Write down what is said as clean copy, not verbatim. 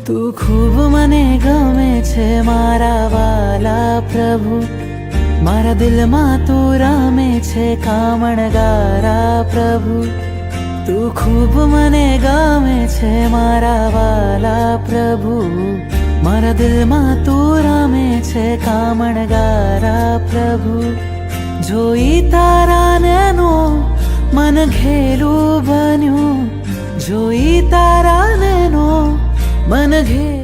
તું ખૂબ મને ગમે છે મારા વાલા પ્રભુ, મારા દિલમાં તું રમે છે કામણગારા પ્રભુ. તું ખૂબ મને ગમે છે મારા વાલા પ્રભુ, મારા દિલમાં તું રમે છે કામણગારા પ્રભુ. જોઈ તારા નૈનો મન ઘેલું બન્યું, જોઈ તારા નૈનો મન ઘેલું